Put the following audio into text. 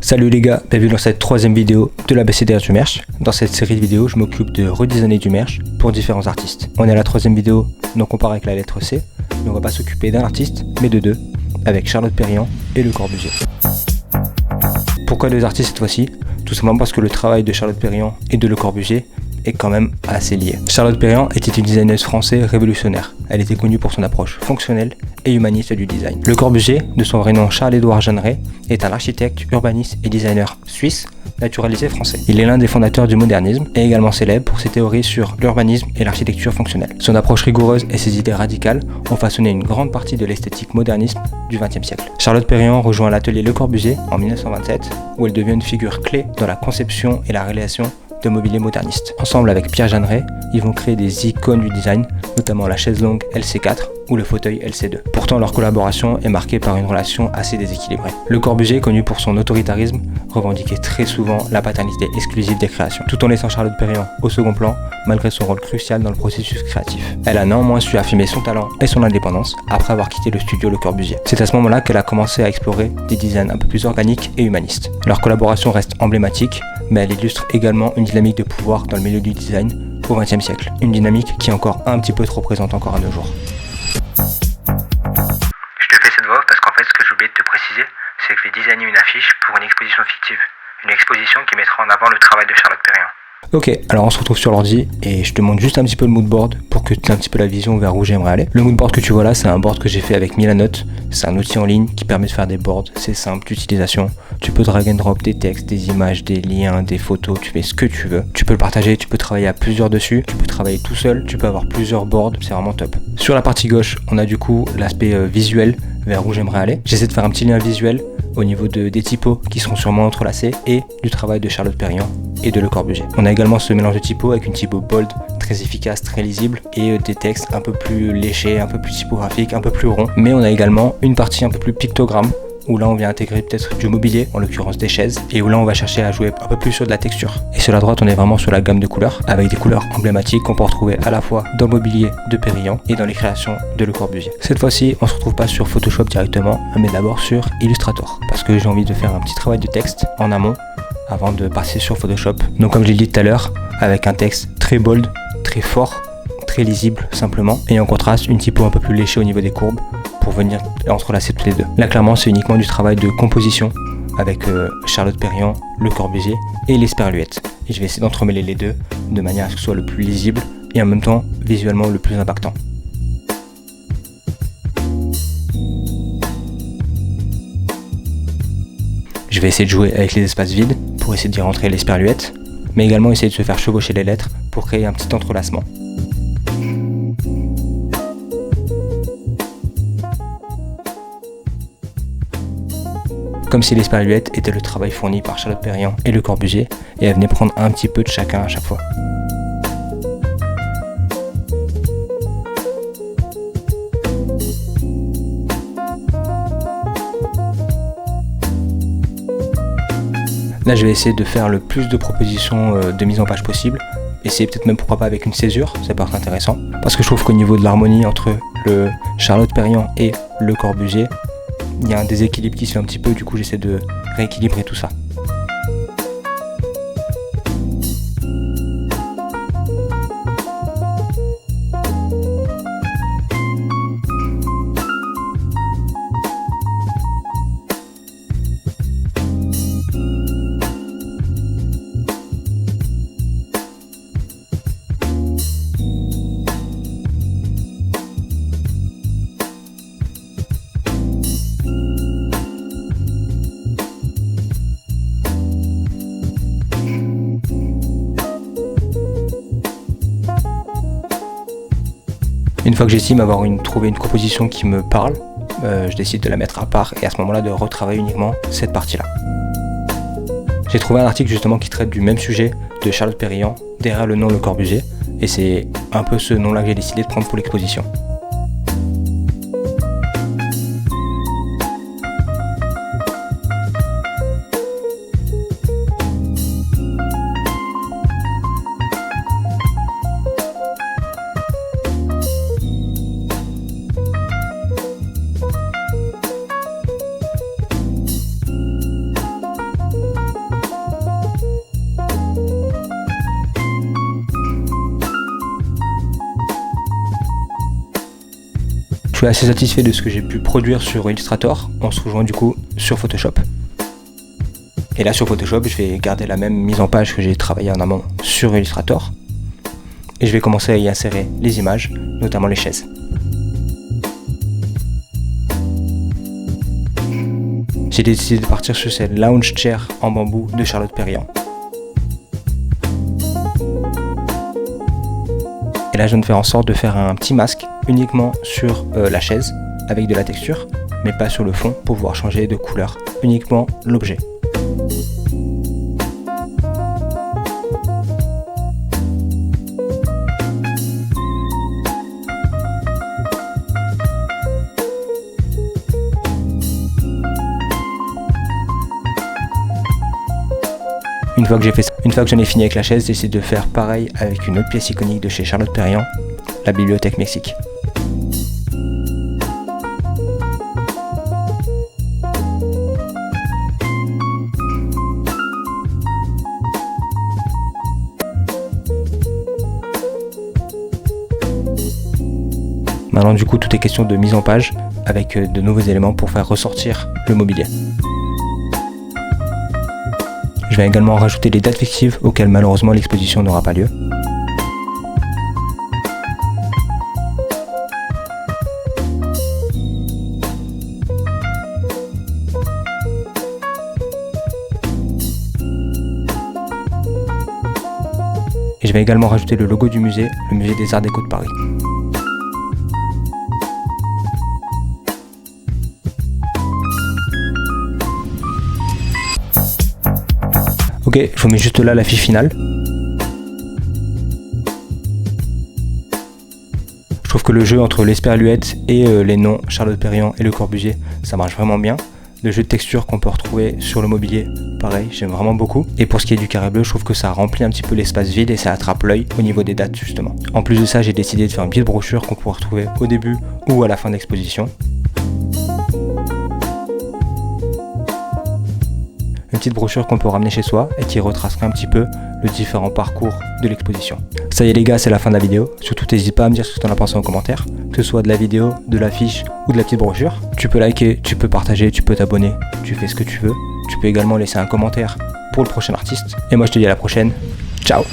Salut les gars, bienvenue dans cette troisième vidéo de l'ABCDR du merch. Dans cette série de vidéos, je m'occupe de redesigner du merch pour différents artistes. On est à la troisième vidéo, donc on part avec la lettre C, mais on va pas s'occuper d'un artiste, mais de deux, avec Charlotte Perriand et Le Corbusier. Pourquoi deux artistes cette fois-ci? Tout simplement parce que le travail de Charlotte Perriand et de Le Corbusier est quand même assez lié. Charlotte Perriand était une designeuse française révolutionnaire. Elle était connue pour son approche fonctionnelle et humaniste du design. Le Corbusier, de son vrai nom Charles-Édouard Jeanneret, est un architecte, urbaniste et designer suisse naturalisé français. Il est l'un des fondateurs du modernisme et également célèbre pour ses théories sur l'urbanisme et l'architecture fonctionnelle. Son approche rigoureuse et ses idées radicales ont façonné une grande partie de l'esthétique moderniste du XXe siècle. Charlotte Perriand rejoint l'atelier Le Corbusier en 1927, où elle devient une figure clé dans la conception et la réalisation de mobilier moderniste. Ensemble avec Pierre Jeanneret, ils vont créer des icônes du design, notamment la chaise longue LC4 ou le fauteuil LC2. Pourtant, leur collaboration est marquée par une relation assez déséquilibrée. Le Corbusier, connu pour son autoritarisme, revendiquait très souvent la paternité exclusive des créations, tout en laissant Charlotte Perriand au second plan, malgré son rôle crucial dans le processus créatif. Elle a néanmoins su affirmer son talent et son indépendance après avoir quitté le studio Le Corbusier. C'est à ce moment-là qu'elle a commencé à explorer des designs un peu plus organiques et humanistes. Leur collaboration reste emblématique, mais elle illustre également une dynamique de pouvoir dans le milieu du design au XXe siècle. Une dynamique qui est encore un petit peu trop présente encore à nos jours. Je te fais cette voix parce qu'en fait ce que j'ai oublié de te préciser, c'est que je vais designer une affiche pour une exposition fictive. Une exposition qui mettra en avant le travail de Charlotte Perriand. Ok, alors on se retrouve sur l'ordi et je te montre juste un petit peu le moodboard pour que tu aies un petit peu la vision vers où j'aimerais aller. Le moodboard que tu vois là, c'est un board que j'ai fait avec Milanote. C'est un outil en ligne qui permet de faire des boards, c'est simple d'utilisation. Tu peux drag and drop des textes, des images, des liens, des photos, tu fais ce que tu veux. Tu peux le partager, tu peux travailler à plusieurs dessus, tu peux travailler tout seul, tu peux avoir plusieurs boards, c'est vraiment top. Sur la partie gauche, on a du coup l'aspect visuel vers où j'aimerais aller. J'essaie de faire un petit lien visuel au niveau des typos qui seront sûrement entrelacés et du travail de Charlotte Perriand et de Le Corbusier. On a également ce mélange de typos avec une typo bold, très efficace, très lisible et des textes un peu plus léchés, un peu plus typographiques, un peu plus ronds. Mais on a également une partie un peu plus pictogramme où là on vient intégrer peut-être du mobilier, en l'occurrence des chaises, et où là on va chercher à jouer un peu plus sur de la texture. Et sur la droite on est vraiment sur la gamme de couleurs, avec des couleurs emblématiques qu'on peut retrouver à la fois dans le mobilier de Perriand et dans les créations de Le Corbusier. Cette fois-ci on se retrouve pas sur Photoshop directement, mais d'abord sur Illustrator, parce que j'ai envie de faire un petit travail de texte en amont, avant de passer sur Photoshop. Donc comme je l'ai dit tout à l'heure, avec un texte très bold, très fort, très lisible simplement, et en contraste une typo un peu plus léchée au niveau des courbes, pour venir entrelacer toutes les deux. Là clairement c'est uniquement du travail de composition avec Charlotte Perriand, Le Corbusier et l'Esperluette. Et je vais essayer d'entremêler les deux de manière à ce que ce soit le plus lisible et en même temps visuellement le plus impactant. Je vais essayer de jouer avec les espaces vides pour essayer d'y rentrer l'Esperluette, mais également essayer de se faire chevaucher les lettres pour créer un petit entrelacement. Comme si l'Esperluette était le travail fourni par Charlotte Perriand et Le Corbusier, et elle venait prendre un petit peu de chacun à chaque fois. Là je vais essayer de faire le plus de propositions de mise en page possible, essayer peut-être même pourquoi pas avec une césure, ça peut être intéressant, parce que je trouve qu'au niveau de l'harmonie entre le Charlotte Perriand et Le Corbusier, il y a un déséquilibre qui se fait un petit peu, du coup j'essaie de rééquilibrer tout ça. Une fois que j'estime avoir trouvé une composition qui me parle, je décide de la mettre à part et à ce moment-là de retravailler uniquement cette partie-là. J'ai trouvé un article justement qui traite du même sujet de Charlotte Perriand derrière le nom Le Corbusier et c'est un peu ce nom-là que j'ai décidé de prendre pour l'exposition. Je suis assez satisfait de ce que j'ai pu produire sur Illustrator. On se rejoint du coup sur Photoshop. Et là sur Photoshop, je vais garder la même mise en page que j'ai travaillé en amont sur Illustrator. Et je vais commencer à y insérer les images, notamment les chaises. J'ai décidé de partir sur cette lounge chair en bambou de Charlotte Perriand. Et là je viens de faire en sorte de faire un petit masque uniquement sur la chaise avec de la texture, mais pas sur le fond pour pouvoir changer de couleur, uniquement l'objet. Une fois que j'en ai fini avec la chaise, j'ai décidé de faire pareil avec une autre pièce iconique de chez Charlotte Perriand, la Bibliothèque Mexique. Maintenant du coup tout est question de mise en page avec de nouveaux éléments pour faire ressortir le mobilier. Je vais également rajouter les dates fictives auxquelles malheureusement l'exposition n'aura pas lieu. Et je vais également rajouter le logo du musée, le musée des Arts Déco de Paris. Ok, je vous mets juste là la fiche finale. Je trouve que le jeu entre l'esperluette et les noms Charlotte Perriand et Le Corbusier, ça marche vraiment bien. Le jeu de texture qu'on peut retrouver sur le mobilier, pareil, j'aime vraiment beaucoup. Et pour ce qui est du carré bleu, je trouve que ça remplit un petit peu l'espace vide et ça attrape l'œil au niveau des dates justement. En plus de ça, j'ai décidé de faire une petite brochure qu'on pourra retrouver au début ou à la fin de l'exposition. Une petite brochure qu'on peut ramener chez soi et qui retracera un petit peu le différent parcours de l'exposition. Ça y est les gars, c'est la fin de la vidéo. Surtout n'hésite pas à me dire ce que tu en as pensé en commentaire, que ce soit de la vidéo, de l'affiche ou de la petite brochure. Tu peux liker, tu peux partager, tu peux t'abonner, tu fais ce que tu veux. Tu peux également laisser un commentaire pour le prochain artiste. Et moi je te dis à la prochaine. Ciao!